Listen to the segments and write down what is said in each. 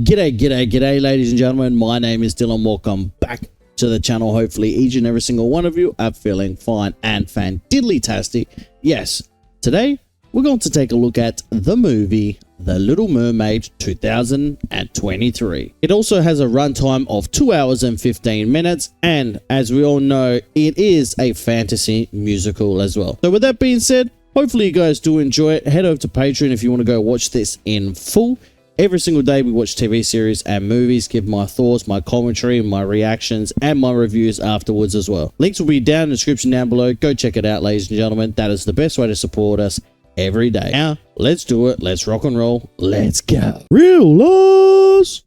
G'day, ladies and gentlemen. My name is Dylan. Welcome back to the channel. Hopefully, each and every single one of you are feeling fine and fan-diddly-tastic. Yes, today we're going to take a look at the movie The Little Mermaid 2023. It also has a runtime of 2 hours and 15 minutes, and as we all know, it is a fantasy musical as well. So with that being said, hopefully you guys do enjoy it. Head over to Patreon if you want to go watch this in full. Every single day we watch TV series and movies, give my thoughts, my commentary, my reactions, and my reviews afterwards as well. Links will be down in the description down below. Go check it out, ladies and gentlemen. That is the best way to support us every day. Now, let's do it. Let's rock and roll. Let's go. ReelOz!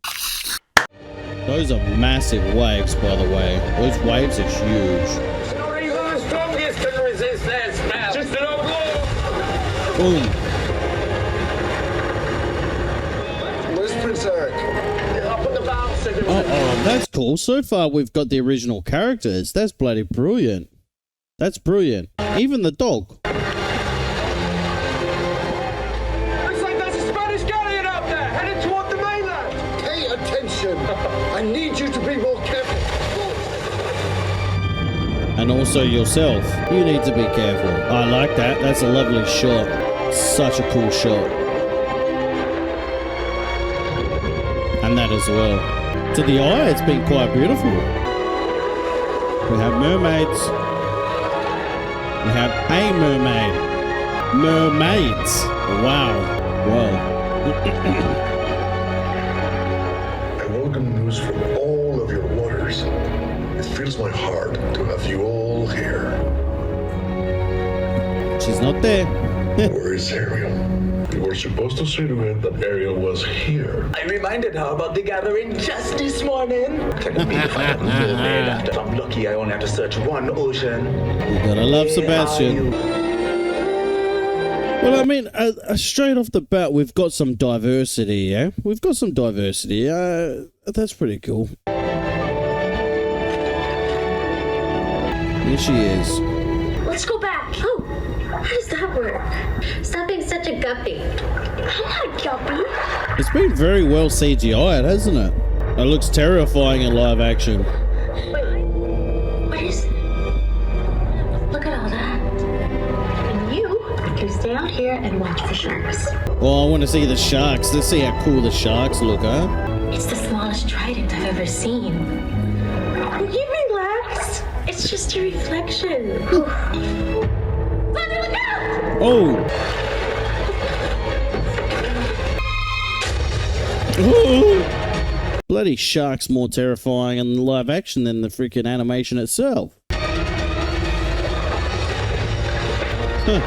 Those are massive waves, by the way. Those waves are huge. Not even the strongest can resist that smell. Just an old blow. Boom. Oh, that's cool. So far, we've got the original characters. That's bloody brilliant. That's brilliant. Even the dog. Looks like there's a Spanish galleon out there, headed toward the mainland. Pay attention. I need you to be more careful. And also yourself. You need to be careful. I like that. That's a lovely shot. Such a cool shot. And that as well. To the eye, it's been quite beautiful. We have mermaids. We have a mermaid. Mermaids. Wow. Whoa. I welcome news from all of your waters. It fills my heart to have you all here. She's not there. Where is Ariel? You were supposed to say to him that Ariel was here. I reminded her about the gathering just this morning. Can it be if I have mermaid after I'm lucky I only have to search one ocean? You gotta love Sebastian. Well, I mean, straight off the bat, we've got some diversity, yeah? We've got some diversity. That's pretty cool. Here she is. Let's go back. Oh, how does that work? Stop being such a guppy. I'm not a guppy. It's been very well CGI'd, hasn't it? It looks terrifying in live action. Wait, what is... Look at all that. And you can stay out here and watch for sharks. Well, I want to see the sharks. Let's see how cool the sharks look, huh? It's the smallest trident I've ever seen. Will you relax? It's just a reflection. Let me look out! Oh! Ooh. Bloody shark's more terrifying in live action than the freaking animation itself. Huh.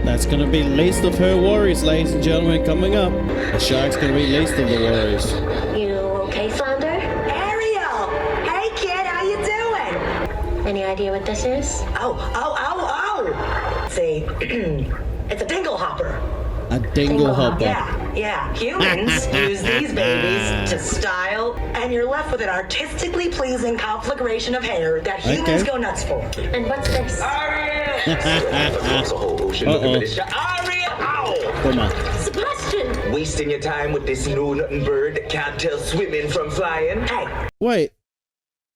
That's gonna be least of her worries, ladies and gentlemen, coming up. The shark's gonna be least of the worries. You okay, Flounder? Ariel! Hey kid, how you doing? Any idea what this is? Oh! See, it's a dingle hopper. A dingle hopper. Yeah. Humans use these babies to style, and you're left with an artistically pleasing conflagration of hair that humans go nuts for. And what's this? Ariel! There's a whole ocean looking at this shot. Ariel! Ow! Come on. Sebastian! Wasting your time with this know-nothing bird that can't tell swimming from flying. Hey, Wait.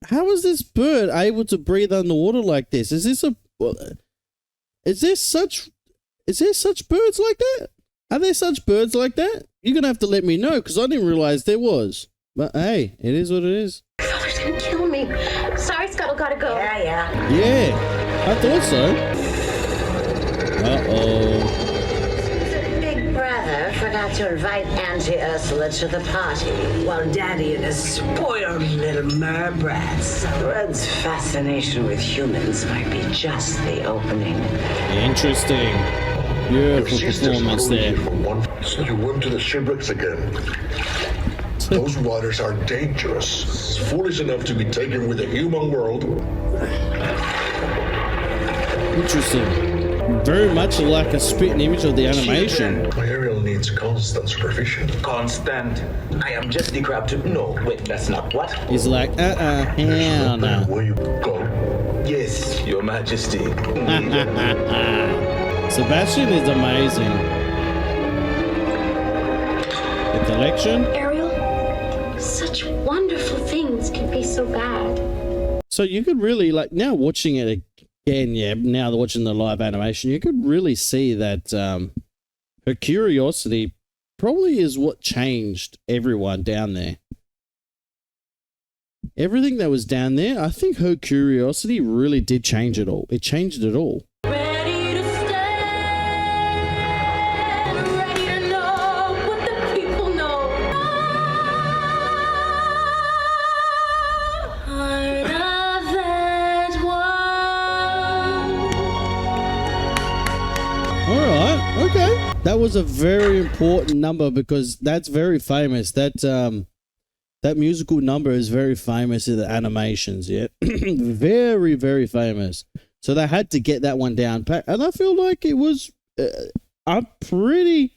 How is this bird able to breathe underwater like this? Is there such birds like that? Are there such birds like that? You're gonna have to let me know, because I didn't realize there was. But hey, it is what it is. Father's gonna kill me. Sorry, Scuttle, gotta go. yeah. Yeah, I thought so. Uh-oh. Big brother forgot to invite Auntie Ursula to the party. While Daddy and his spoiled little merbrats. Red's fascination with humans might be just the opening. Interesting. Your Beautiful sister's performance only there. here for one, so you went to the shipwrecks again. Those waters are dangerous. Foolish enough to be taken with the human world. Interesting. Very much like a spitting image of the animation. My Ariel needs constant supervision. Constant. I am just the crab to... No, wait, that's not what? He's like, hell no. Where you go? Yes, your majesty. Sebastian is amazing. selection. Ariel, such wonderful things can be so bad. So you could really, like, now watching it again, yeah, now watching the live animation, you could really see that her curiosity probably is what changed everyone down there. Everything that was down there, I think her curiosity really did change it all. It changed it all. Ready to stand, ready to know what the people know. Heart of that one. All right, okay. That was a very important number because that's very famous. That musical number is very famous in the animations, yeah. Very, very famous. So they had to get that one down pat, and I feel like it was. I'm pretty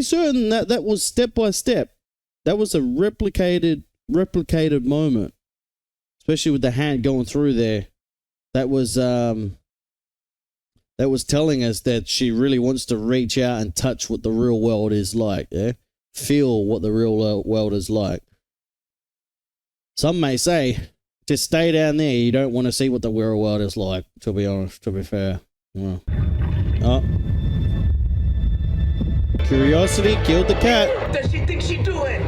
certain that that was step by step. That was a replicated moment, especially with the hand going through there. That was telling us that she really wants to reach out and touch what the real world is like. Yeah, feel what the real world is like. Some may say, just stay down there. You don't want to see what the real world is like, to be honest, to be fair. Yeah. Oh. Curiosity killed the cat. What does she think she's doing?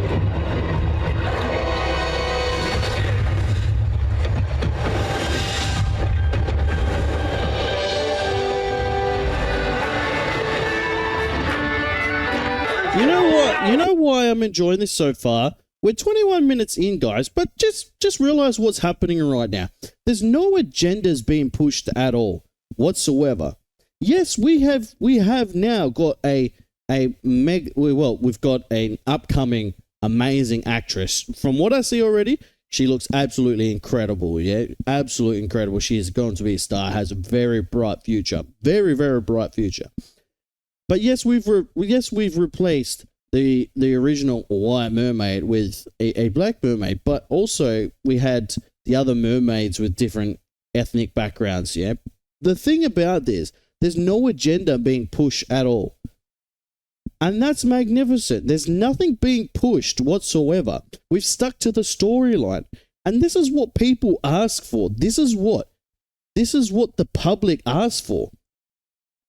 You know what? You know why I'm enjoying this so far? We're 21 minutes in, guys, but just realize what's happening right now. There's no agendas being pushed at all whatsoever. Yes, we have now got we've got an upcoming amazing actress. From what I see already, she looks absolutely incredible. Yeah, absolutely incredible. She is going to be a star. Has a very bright future. Very, very bright future. But yes, we've replaced the original white mermaid with a black mermaid, but also we had the other mermaids with different ethnic backgrounds. Yeah, the thing about this, there's no agenda being pushed at all, and that's magnificent. There's nothing being pushed whatsoever. We've stuck to the storyline, and this is what people ask for. This is what the public asks for.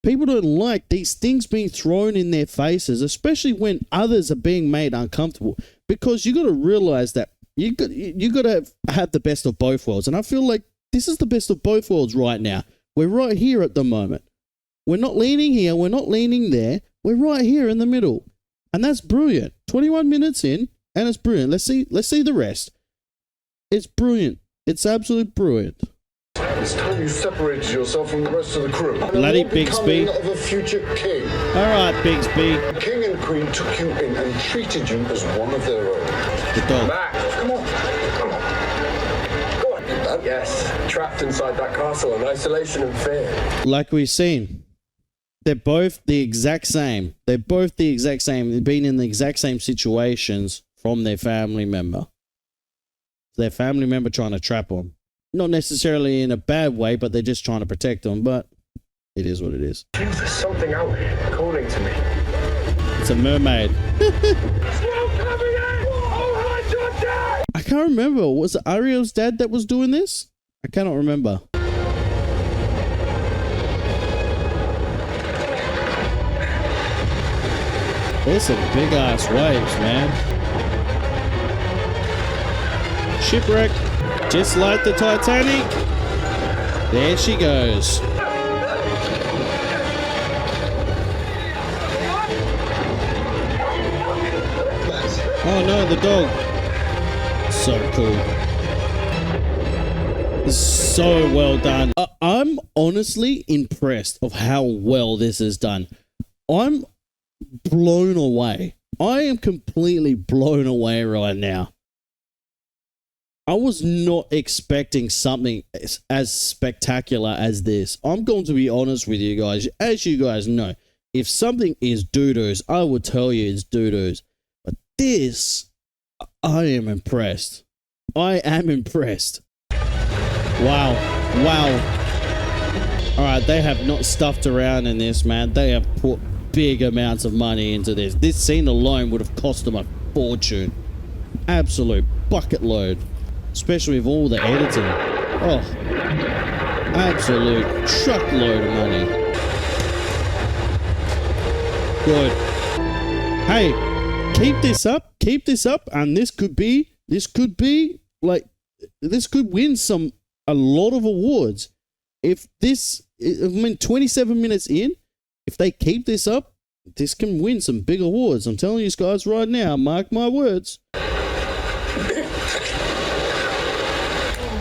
People don't like these things being thrown in their faces, especially when others are being made uncomfortable. Because you got to realize that you got to have the best of both worlds, and I feel like this is the best of both worlds right now. We're right here at the moment. We're not leaning here. We're not leaning there. We're right here in the middle, and that's brilliant. 21 minutes in, and it's brilliant. Let's see the rest. It's brilliant. It's absolutely brilliant. It's time you separated yourself from the rest of the crew. Bloody Bixby. Of a future king. All right, Bixby. The king and queen took you in and treated you as one of their own. The dog. Max, come on. Go on. Yes, trapped inside that castle in isolation and fear. Like we've seen, they're both the exact same. They're both the exact same. They've been in the exact same situations from their family member. Their family member trying to trap them. Not necessarily in a bad way, but they're just trying to protect them. But it is what it is. I feel there's something out here calling to me. It's a mermaid. I can't remember. Was it Ariel's dad that was doing this? I cannot remember. There's some big ass waves, man. Shipwreck. Just like the Titanic. There she goes. Oh no, the dog. So cool. So well done. I'm honestly impressed of how well this is done. I'm blown away. I am completely blown away right now. I was not expecting something as spectacular as this. I'm going to be honest with you guys. As you guys know, if something is doo-doos, I would tell you it's doo-doos. But this, I am impressed. I am impressed. Wow. Wow. Alright, they have not stuffed around in this, man. They have put big amounts of money into this. This scene alone would have cost them a fortune. Absolute bucket load. Especially with all the editing. Oh, absolute truckload of money. Good. Hey, keep this up, and this could win a lot of awards. If 27 minutes in, if they keep this up, this can win some big awards. I'm telling you guys right now, mark my words.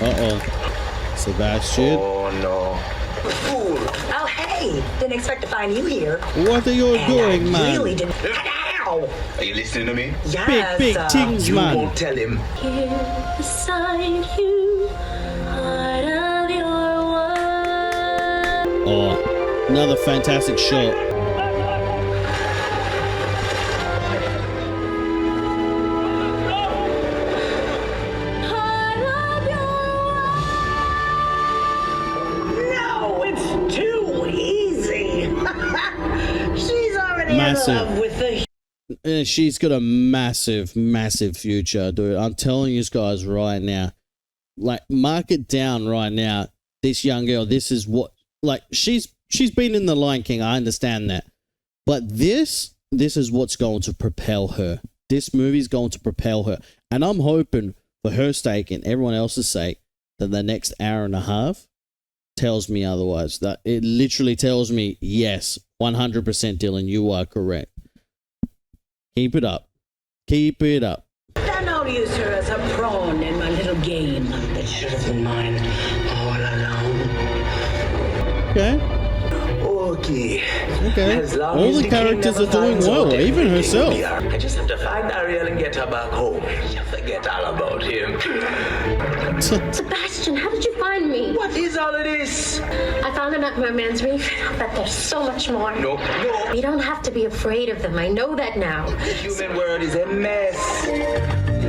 Uh-oh. Sebastian. Oh, no. Fool. Oh, hey. Didn't expect to find you here. What are you doing, I man? really didn't. Ow. Are you listening to me? Yes. Big things, You man. won't tell him. Here beside you, heart of your world. Oh, another fantastic shot. Heart of your No, it's too easy. She's already Massive. in love with the. She's got a massive, massive future, dude. I'm telling you guys right now. Like, mark it down right now. This young girl, this is what, like, she's been in The Lion King. I understand that. But this is what's going to propel her. This movie's going to propel her. And I'm hoping, for her sake and everyone else's sake, that the next hour and a half tells me otherwise. That it literally tells me, yes, 100% Dylan, you are correct. Keep it up. Keep it up. Then I'll use her as a pawn in my little game. It should have been mine all along. Okay. Okay. Okay. As long All as the king characters never are doing finds well, out even everything herself. we are. I just have to find Ariel and get her back home. You forget all about him. Sebastian, how did you find me? What is all of this? I found them at Mermaid's Reef, but there's so much more. No. You don't have to be afraid of them. I know that now. The human world is a mess.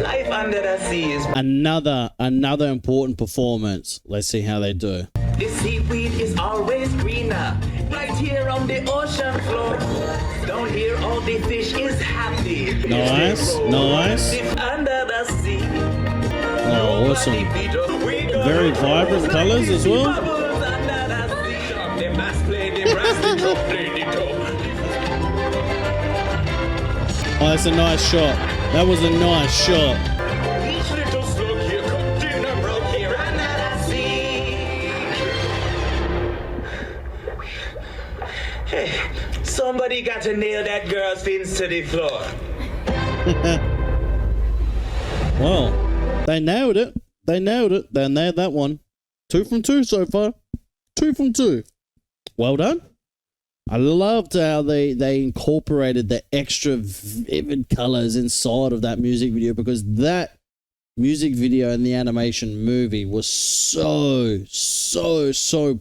Life under the sea is. Another important performance. Let's see how they do. The seaweed is always greener. Right here on the ocean floor. Down here all the fish is happy. Nice, nice. Under the sea. Oh, awesome. Very vibrant colors as well. Oh, that's a nice shot. That was a nice shot. Each little slug here cooked in a broke here under the sea. Hey, somebody got to nail that girl's fins to the floor. Well, they nailed it. They nailed that one. 2 from 2 so far. 2 from 2. Well done. I loved how they incorporated the extra vivid colors inside of that music video, because that music video and the animation movie was so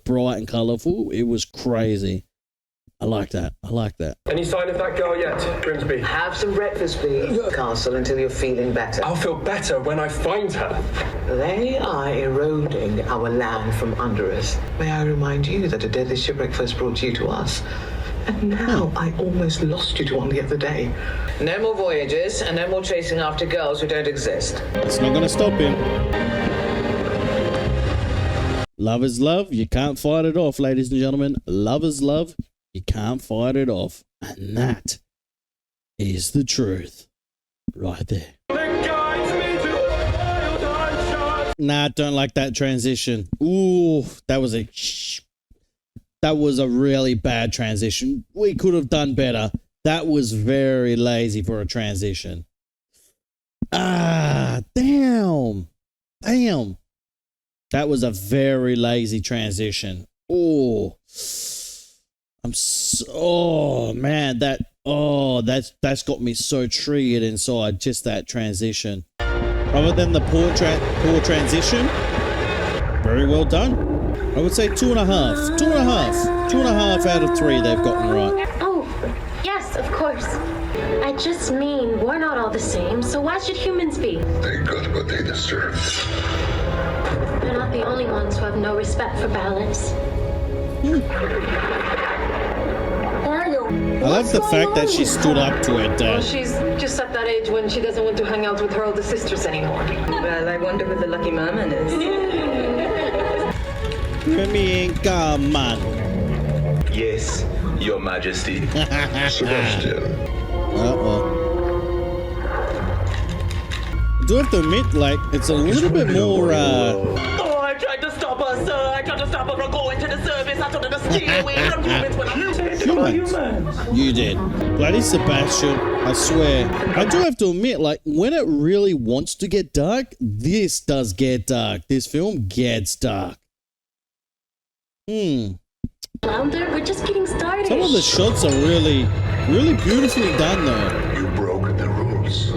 bright and colorful. It was crazy. I like that. Any sign of that girl yet, Grimsby? Have some breakfast, please, Castle, until you're feeling better. I'll feel better when I find her. They are eroding our land from under us. May I remind you that a deadly shipwreck first brought you to us? And now I almost lost you to one the other day. No more voyages, and no more chasing after girls who don't exist. It's not going to stop him. Love is love. You can't fight it off, ladies and gentlemen. Love is love. You can't fight it off. And that is the truth. Right there. Nah, I don't like that transition. Ooh, that was a really bad transition. We could have done better. That was very lazy for a transition. Ah, damn. That was a very lazy transition. Oh, man, that's got me so triggered inside, just that transition. Other than the poor transition, very well done. I would say 2.5. 2.5 out of 3 they've gotten right. Oh, yes, of course. I just mean, we're not all the same, so why should humans be? They got what they deserve. They're not the only ones who have no respect for balance. Ariel, I love the fact that she stood up to her Well, dad. she's just at that age when she doesn't want to hang out with her older sisters anymore. Well, I wonder who the lucky merman is. Remy, come on. Yes, Your Majesty. Sebastian. Uh-oh. I do have to admit, like, it's a little bit more, Oh, I tried to stop her, sir. I tried to stop her from going to the service. I told her to steal away from humans when I'm humans. You did. Bloody Sebastian, I swear. I do have to admit, like, when it really wants to get dark, this does get dark. This film gets dark. Flounder, we're just getting started. Some of the shots are really, really beautifully done, though. You broke the rules.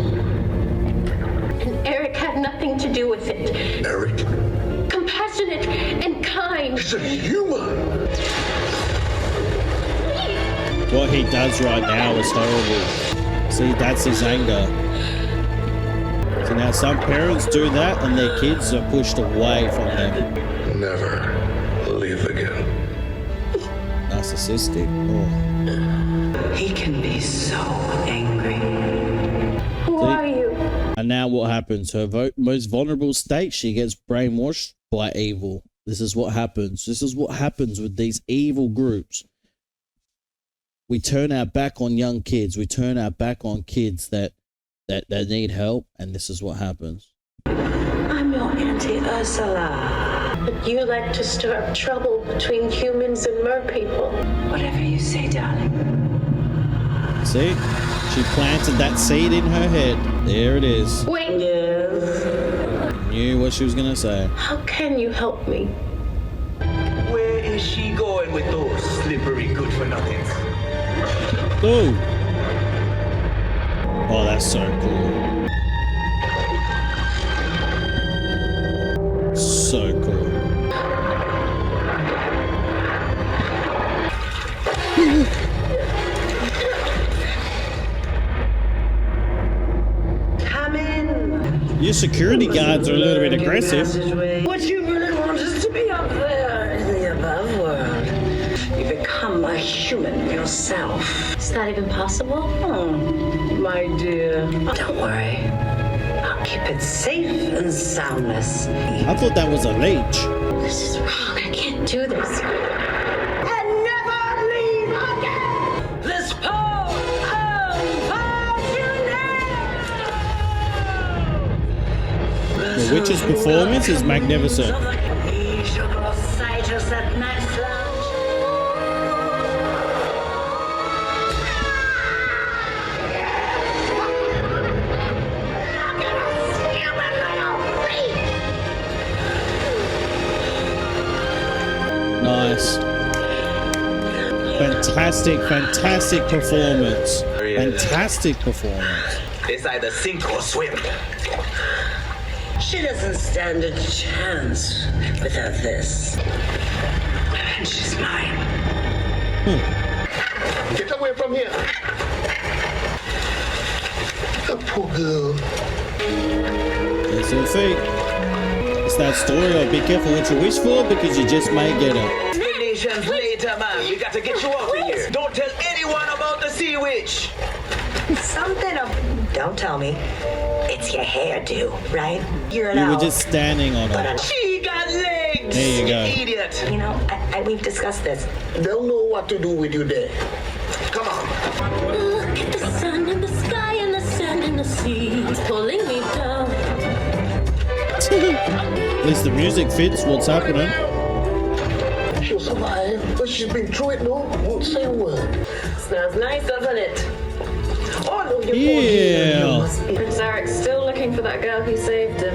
And Eric had nothing to do with it. Eric? Compassionate and kind. He's a human. What he does right now is horrible. See, that's his anger. So now some parents do that and their kids are pushed away from them. Never leave again. Narcissistic. Oh. He can be so angry. Who are you? And now what happens? Her most vulnerable state, she gets brainwashed by evil. This is what happens. This is what happens with these evil groups. We turn our back on young kids. We turn our back on kids that need help, and this is what happens. I'm your Auntie Ursula. But you like to stir up trouble between humans and mer people. Whatever you say, darling. See? She planted that seed in her head. There it is. Wait. Yes. Knew what she was going to say. How can you help me? Where is she going with those slippery good-for-nothings? Oh. Oh, that's so cool. So cool. Come in. Your security guards are a little bit aggressive. What you really want is to be up there in the above world. You become a human yourself. Is that even possible? Oh, my dear. Don't worry. I'll keep it safe and soundless. I thought that was a leech. This is wrong. I can't do this. And never leave again! This power The witch's performance is magnificent. We shall go sight us at night's lounge. Nice. Fantastic performance. Fantastic performance. It's either sink or swim. She doesn't stand a chance without this. And she's mine. Get away from here. The poor girl. There's her feet. It's that story of be careful what you wish for because you just may get it. Explanations later, man. We got to get you out of here. Don't tell anyone about the sea witch. Something of... Don't tell me. It's your hairdo, right? You're an You were owl. just standing on it. She got legs. There you go. Idiot. You know, we've discussed this. They'll know what to do with you there. Come on. Look at the sun and the sky and the sand and the sea. It's pulling me down. At least the music fits what's happening. She'll survive, but she's been through it, no? Won't say a word. Smells nice, doesn't it? Oh, no, you're Yeah. Prince Eric's still looking for that girl who saved him.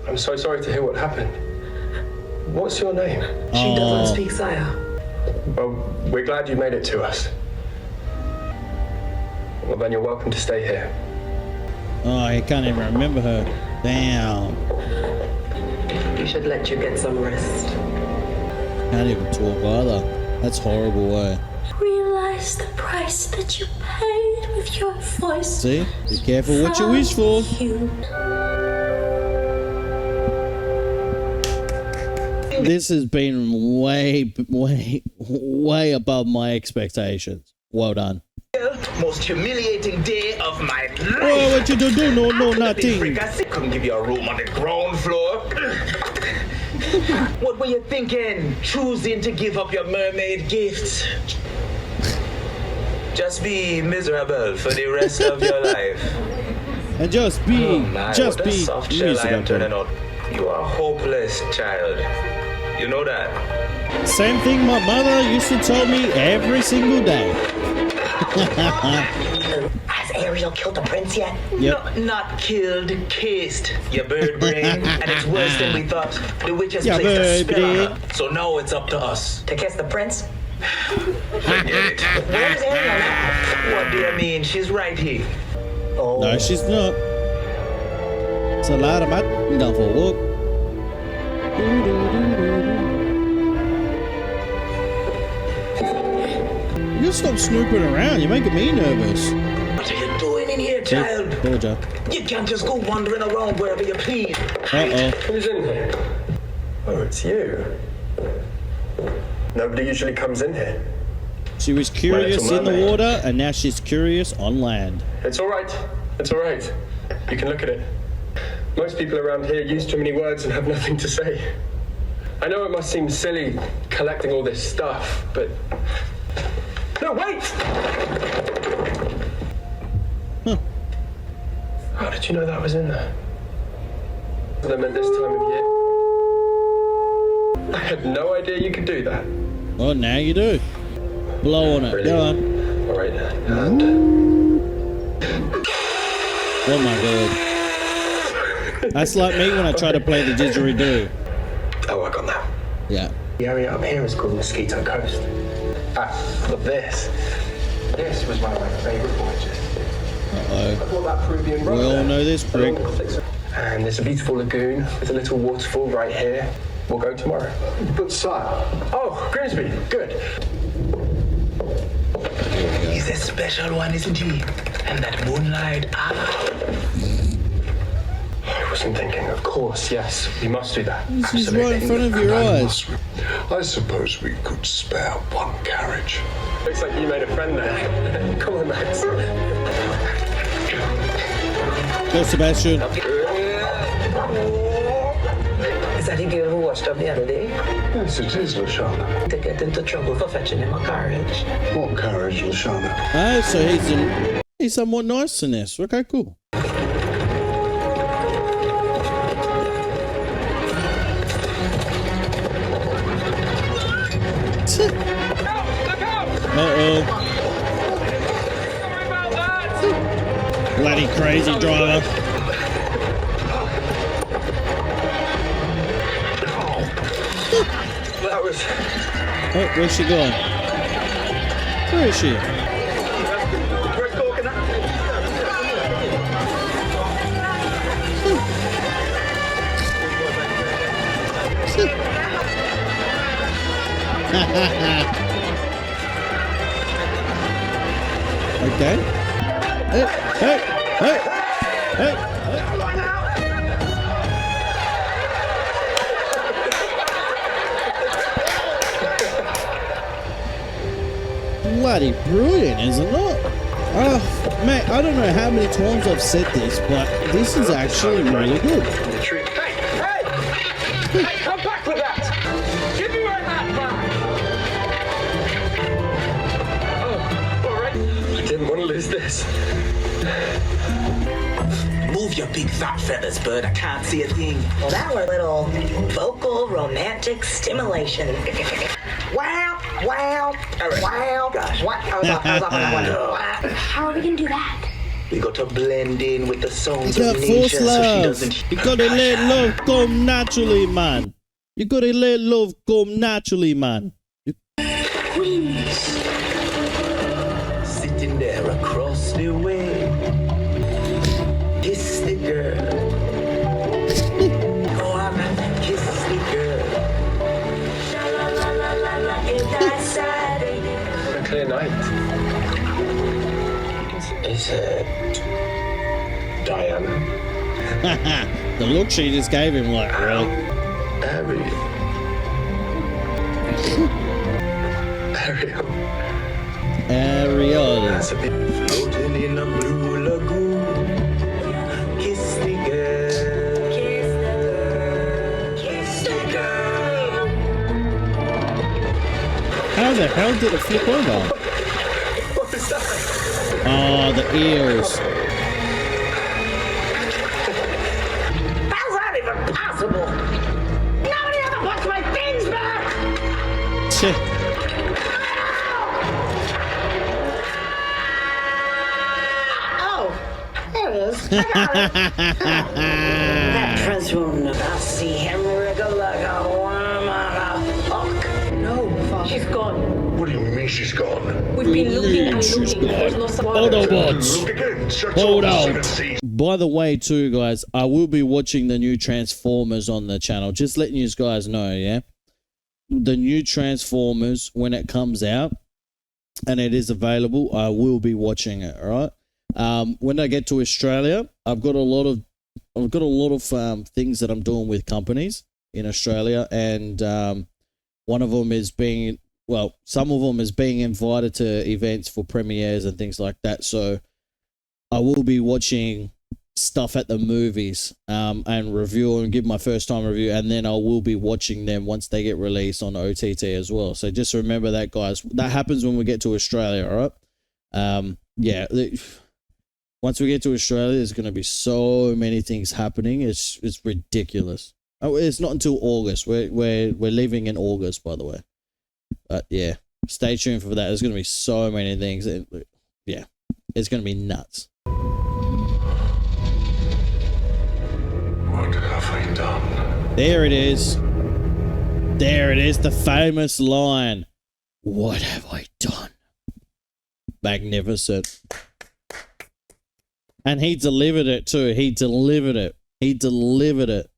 I'm so sorry to hear what happened. What's your name? She Oh. doesn't speak Saya. Well, we're glad you made it to us. Well, then you're welcome to stay here. Oh, he can't even remember her. Damn. We should let you get some rest. Can't even talk either. That's horrible, eh? Realize the price that you paid with your voice. See? Be careful what you wish for. You. This has been way above my expectations. Well done. most humiliating day of my life. Oh, what you do? No, nothing. Couldn't give you a room on the ground floor. What were you thinking? Choosing to give up your mermaid gifts? Just be miserable for the rest of your life. And just be, What a soft shell I am turning out. You are hopeless, child. You know that? Same thing my mother used to tell me every single day. Has Ariel killed the prince yet? Yep. No, not killed, cased, you bird brain. And it's worse than we thought. The witch has Yeah, placed a spell on bird her. So now it's up to us. To kiss the prince? Forget it. Where's Ariel now? What do you mean? She's right here. Oh. No, she's not. Så lad dem at den der får walk. You gotta stop snooping around. You're making me nervous. What are you doing in here, child? Told ya. You can't just go wandering around wherever you please. Uh-oh. Who's in here? Oh, it's you. Nobody usually comes in here. She was curious Little in the Mermaid. water, and now she's curious on land. It's all right. It's all right. You can look at it. Most people around here use too many words and have nothing to say. I know it must seem silly collecting all this stuff, but... No, wait! Huh. How did you know that was in there? Them at this time of year. I had no idea you could do that. Well, now you do. Blow on it. Really? Go on. All right, and... Oh my god. That's like me when I try to play the didgeridoo. Oh, I got that. Yeah. The area up here is called Mosquito Coast. But this was one of my favourite voyages. Uh-oh. I bought that Peruvian rock We all there. know this prick. And there's a beautiful lagoon with a little waterfall right here. We'll go tomorrow. But sir, Oh, Grimsby, good. He's a special one, isn't he? And that moonlight, I wasn't thinking, of course, yes, we must do that. This is right in front of your eyes. I suppose we could spare one carriage. Looks like you made a friend there. Come on, Max. Go, Sebastian. Is that the girl who washed up the other day? Yes, it is, Lashana. To get into trouble for fetching him a carriage. What carriage, Lashana? Ah, so he's somewhat nice in this. Okay, cool. Uh-oh. Bloody crazy driver. That was... Oh, where's she going? Where is she? Where's coconut? Okay. Hey, hey, hey, hey. Bloody brilliant, isn't it? Oh, man, I don't know how many times I've said this, but this is actually really good. Hey, come back with that! Give me my hat back! Oh, all right. I didn't want to lose this. Move your big fat feathers, bird. I can't see a thing. Well, that were a little vocal romantic stimulation. Wow, wow, wow. Gosh, what? I was off on that one. How are we gonna do that? We got to blend in with the sounds You of got nature forced so she love. doesn't... You gotta let love come naturally, man. You gotta let love come naturally, man. Wings. Sitting there across the way. Kiss the girl. Go on and kiss the girl. What a clear night. Is it... Diana? The look she just gave him, like, really? Ariel. Ariel. ReelOz. Floating in a blue lagoon. Kiss the girl. Kiss the girl. How the hell did it flip over? What is that? Oh, the ears. How's that even possible? Nobody ever puts my things back! Tch. Oh, there it is. I got it. That prince will never see him wriggle like a worm on a hook. No, Father. She's gone. What do you mean she's gone? We've been looking and looking. There's no Autobots. Look again. Search Hold all the out. seven seas. By the way, too, guys, I will be watching the new Transformers on the channel. Just letting you guys know, yeah? The new Transformers, when it comes out, and it is available, I will be watching it, all right? When I get to Australia, I've got a lot of things that I'm doing with companies in Australia, and one of them is some of them is being invited to events for premieres and things like that. So I will be watching stuff at the movies and review and give my first time review, and then I will be watching them once they get released on OTT as well. So just remember that, guys. That happens when we get to Australia, all right? Yeah. Once we get to Australia, there's going to be so many things happening. It's ridiculous. Oh, it's not until August. We're leaving in August, by the way. But yeah, stay tuned for that. There's going to be so many things. Yeah, it's going to be nuts. What have I done? There it is. There it is. The famous line. What have I done? Magnificent. And he delivered it too. He delivered it. He delivered it.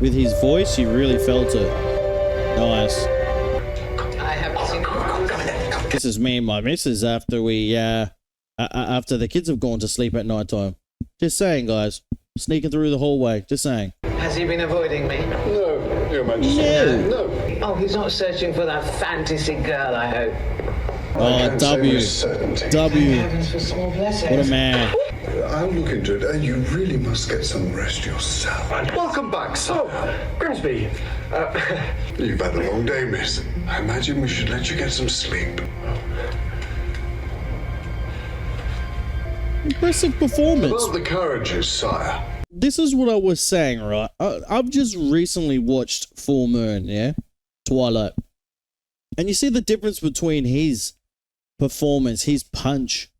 With his voice, he really felt it. Nice. I haven't seen it. This is me and my missus after after the kids have gone to sleep at night time. Just saying, guys. Sneaking through the hallway. Just saying. Has he been avoiding me? No, Your Majesty. No. No. Oh, he's not searching for that fantasy girl, I hope. Oh, W. W. Heavens for small blessings. What a man. I'll look into it, and you really must get some rest yourself. Welcome back, sir. Grimsby. You've had a long day, miss. I imagine we should let you get some sleep. Impressive performance. About the carriages, sire. This is what I was saying, right? I've just recently watched Full Moon, yeah? Twilight. And you see the difference between his performance, his punch.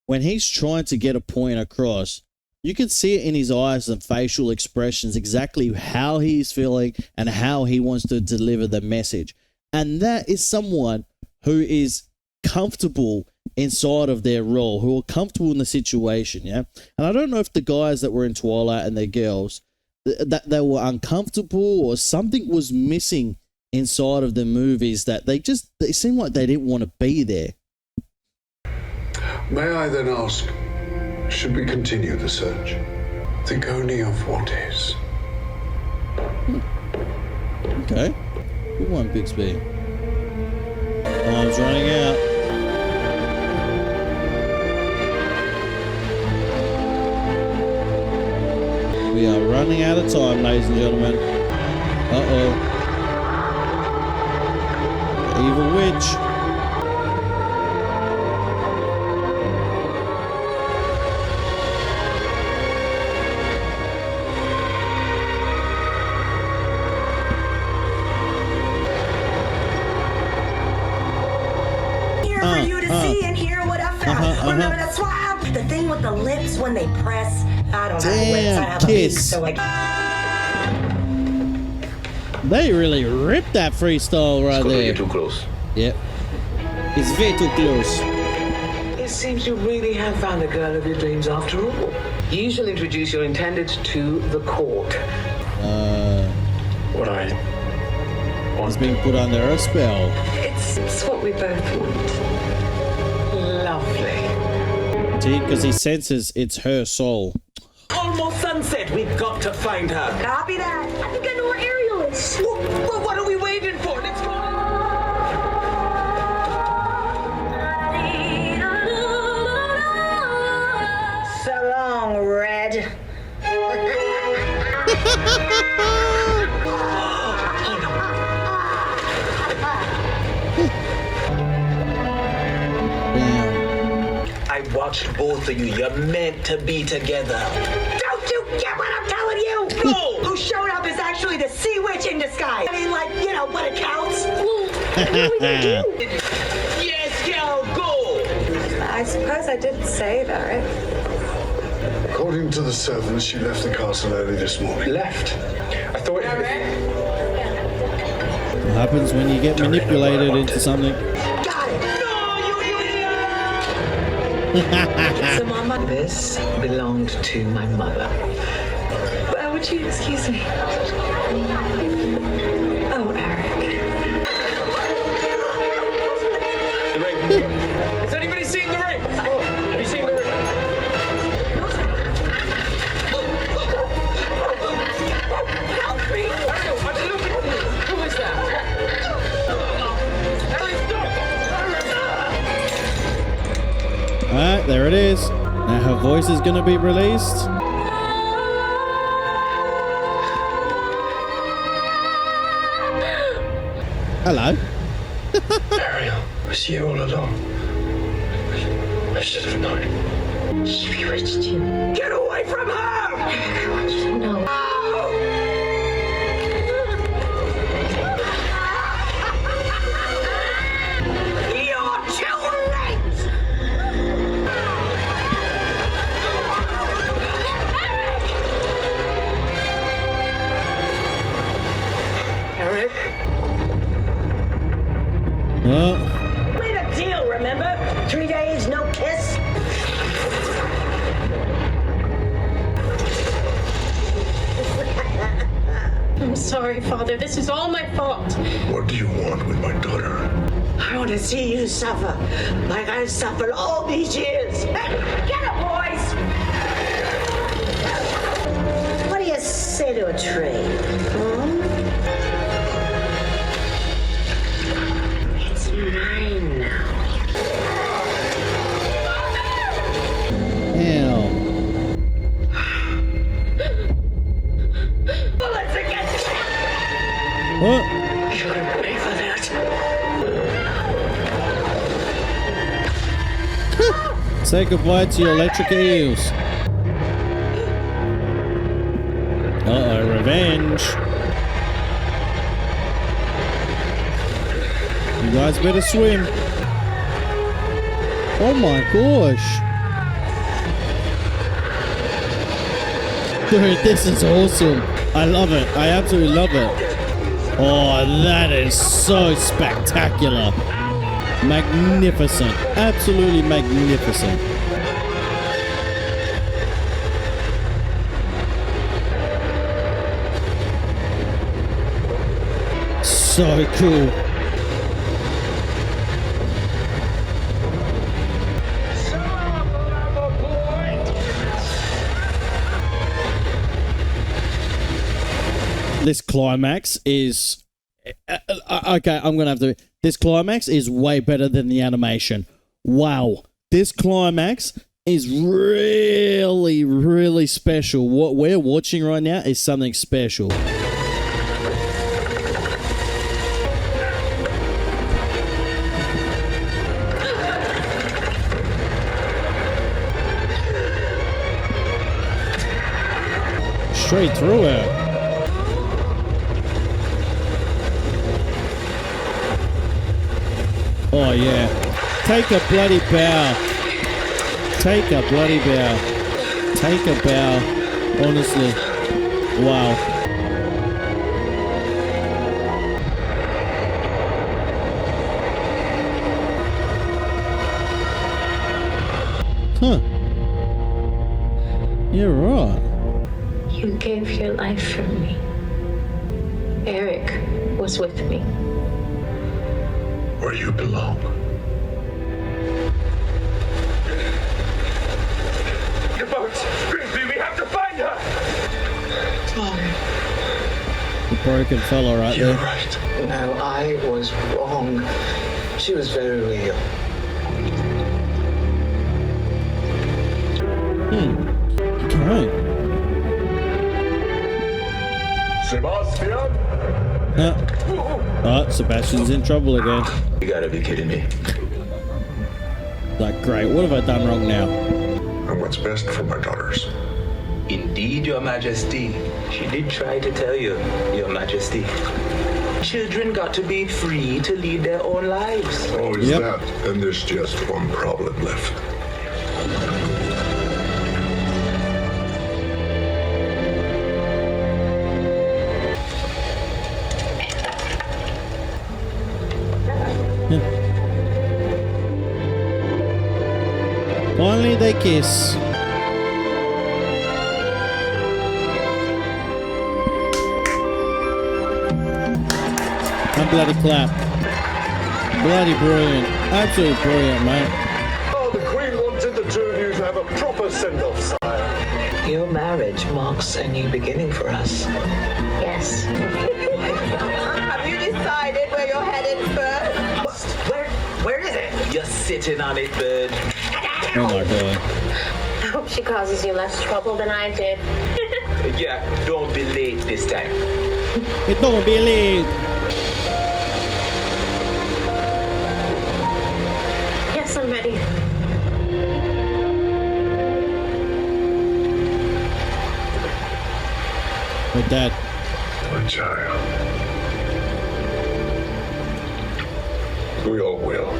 When he's trying to get a point across, you can see it in his eyes and facial expressions exactly how he's feeling and how he wants to deliver the message. And that is someone who is comfortable inside of their role, who are comfortable in the situation, yeah? And I don't know if the guys that were in Twilight and the girls, that they were uncomfortable or something was missing inside of the movies that they seemed like they didn't want to be there. May I then ask, should we continue the search? Think only of what is. Okay. Good one, Bixby. Time's running out. We are running out of time, ladies and gentlemen. Uh-oh. The evil witch. For you to see and hear what I found. Remember that swab? The thing with the lips when they press. I don't have lips. I have a beak, so like. They really ripped that freestyle right there. You're too close. Yep. It's way too close. It seems you really have found the girl of your dreams after all. You shall introduce your intended to the court. What I He's being put under a spell. It's what we both want. Lovely. See, because he senses it's her soul. Almost sunset. We've got to find her. Copy that. I think I know where Ariel is. Well, what are we waiting for? Let's go. dead. I watched both of you. You're meant to be together. Don't you get what I'm telling you? Go! Who showed up is actually the sea witch in disguise. I mean, like, you know, but it counts. Yes, girl, go! I suppose I did save Eric. According to the servants, she left the castle early this morning. Left. I thought it. What happens when you get manipulated into something? Got it. So, Mama, this belonged to my mother. Would you excuse me? Oh, Eric. The ring. Has anybody seen the ring? Have you seen the ring? Help me. Ariel, I'm looking. Who is that? Ariel, stop! Alright, there it is. Now her voice is going to be released. Hello. Ariel, it was you all along. I should have known. She bewitched you. Get away from her! I want you to know. You're too late! Eric? Well, Made a deal, remember? 3 days, no kiss. I'm sorry, Father. This is all my fault. What do you want with my daughter? I want to see you suffer like I've suffered all these years. Hey, get up, boys! What do you say to a trade? It's mine now. hell. Bullets against me! What? You're gonna pay for that. Say goodbye to your electric eels. Uh-oh, revenge. You guys better swim. Oh my gosh. Dude, this is awesome. I love it. I absolutely love it. Oh, that is so spectacular. Magnificent. Absolutely magnificent. So cool. This climax is okay. I'm gonna have to. This climax is way better than the animation. Wow, this climax is really, really special. What we're watching right now is something special. Straight through it. Oh yeah. Take a bloody bow. Take a bloody bow. Take a bow. Honestly. Wow. Huh. You're right. You gave your life for me. Eric was with me. Where you belong. The boat! Grimsby, we have to find her! The broken fella right You're there. right. No, I was wrong. She was very real. Okay. Sebastian? Oh, Sebastian's in trouble again. You gotta be kidding me. Like, great, what have I done wrong now? And what's best for my daughters? Indeed, Your Majesty. She did try to tell you, Your Majesty. Children got to be free to lead their own lives. Oh, is that? Then there's just one problem left. Finally, they kiss. And bloody clap. Bloody brilliant. Absolutely brilliant, mate. Oh, the Queen wanted the two of you to have a proper send-off, sire. Your marriage marks a new beginning for us. Yes. Have you decided where you're headed first? Where is it? You're sitting on it, bird. Oh my god. I hope she causes you less trouble than I did. Yeah, don't be late this time. It don't be late. Yes, I'm ready. With that. My child. We all will.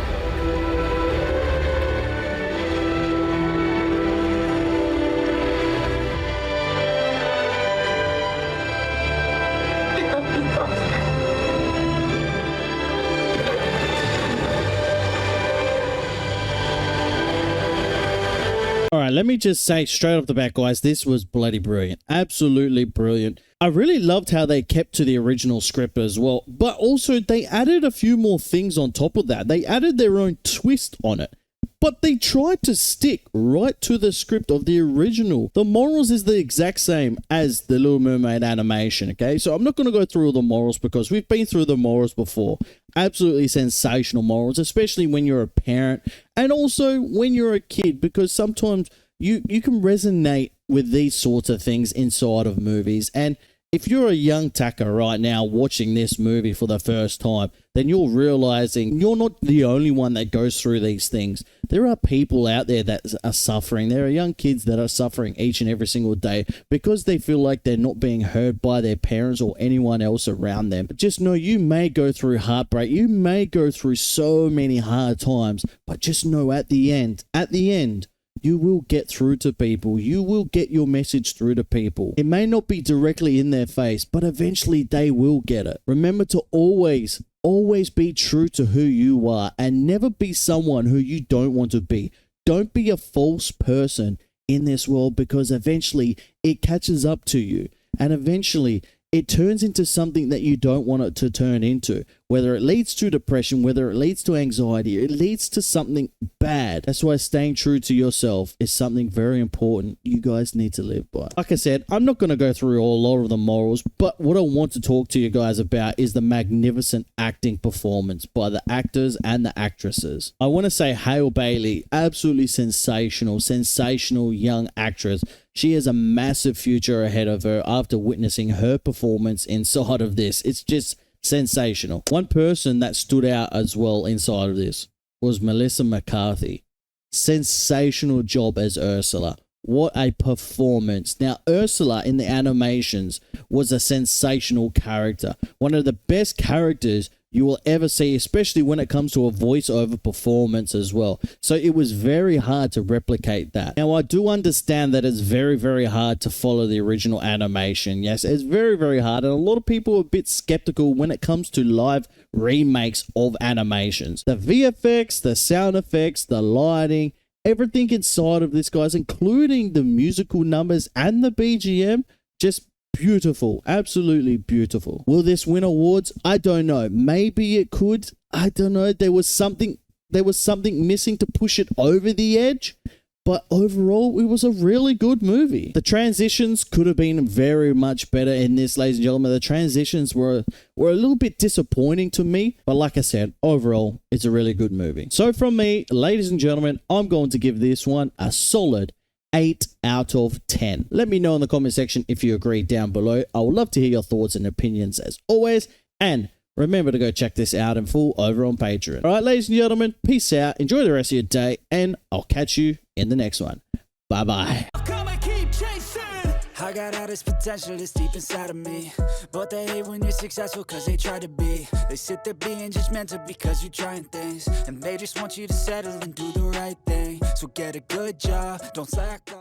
All right, let me just say straight off the bat, guys, this was bloody brilliant. Absolutely brilliant. I really loved how they kept to the original script as well, but also they added a few more things on top of that. They added their own twist on it, but they tried to stick right to the script of the original. The morals is the exact same as the Little Mermaid animation, okay? So I'm not going to go through all the morals because we've been through the morals before. Absolutely sensational morals, especially when you're a parent and also when you're a kid, because sometimes you can resonate with these sorts of things inside of movies. And if you're a young tacker right now watching this movie for the first time, then you're realizing you're not the only one that goes through these things. There are people out there that are suffering. There are young kids that are suffering each and every single day because they feel like they're not being heard by their parents or anyone else around them. But just know you may go through heartbreak. You may go through so many hard times, but just know at the end, you will get through to people. You will get your message through to people. It may not be directly in their face, but eventually they will get it. Remember to always be true to who you are and never be someone who you don't want to be. Don't be a false person in this world, because eventually it catches up to you and eventually it turns into something that you don't want it to turn into. Whether it leads to depression, whether it leads to anxiety, it leads to something bad. That's why staying true to yourself is something very important you guys need to live by. Like I said, I'm not going to go through a lot of the morals, but what I want to talk to you guys about is the magnificent acting performance by the actors and the actresses. I want to say Hale Bailey, absolutely sensational young actress. She has a massive future ahead of her after witnessing her performance inside of this. It's just sensational. One person that stood out as well inside of this was Melissa McCarthy. Sensational job as Ursula. What a performance. Now, Ursula in the animations was a sensational character. One of the best characters you will ever see, especially when it comes to a voiceover performance as well. So it was very hard to replicate that. Now, I do understand that it's very, very hard to follow the original animation. Yes, it's very, very hard. And a lot of people are a bit skeptical when it comes to live remakes of animations. The VFX, the sound effects, the lighting, everything inside of this, guys, including the musical numbers and the BGM, just beautiful. Absolutely beautiful. Will this win awards? I don't know. Maybe it could. I don't know. There was something missing to push it over the edge. But overall, it was a really good movie. The transitions could have been very much better in this, ladies and gentlemen. The transitions were a little bit disappointing to me. But like I said, overall, it's a really good movie. So from me, ladies and gentlemen, I'm going to give this one a solid 8 out of 10. Let me know in the comment section if you agree down below. I would love to hear your thoughts and opinions as always. And remember to go check this out in full over on Patreon. All right, ladies and gentlemen, peace out. Enjoy the rest of your day, and I'll catch you in the next one. Bye-bye. I got all this potential that's deep inside of me, but they hate when you're successful cause they try to be. They sit there being judgmental because you're trying things, and they just want you to settle and do the right thing. So get a good job, don't slack off.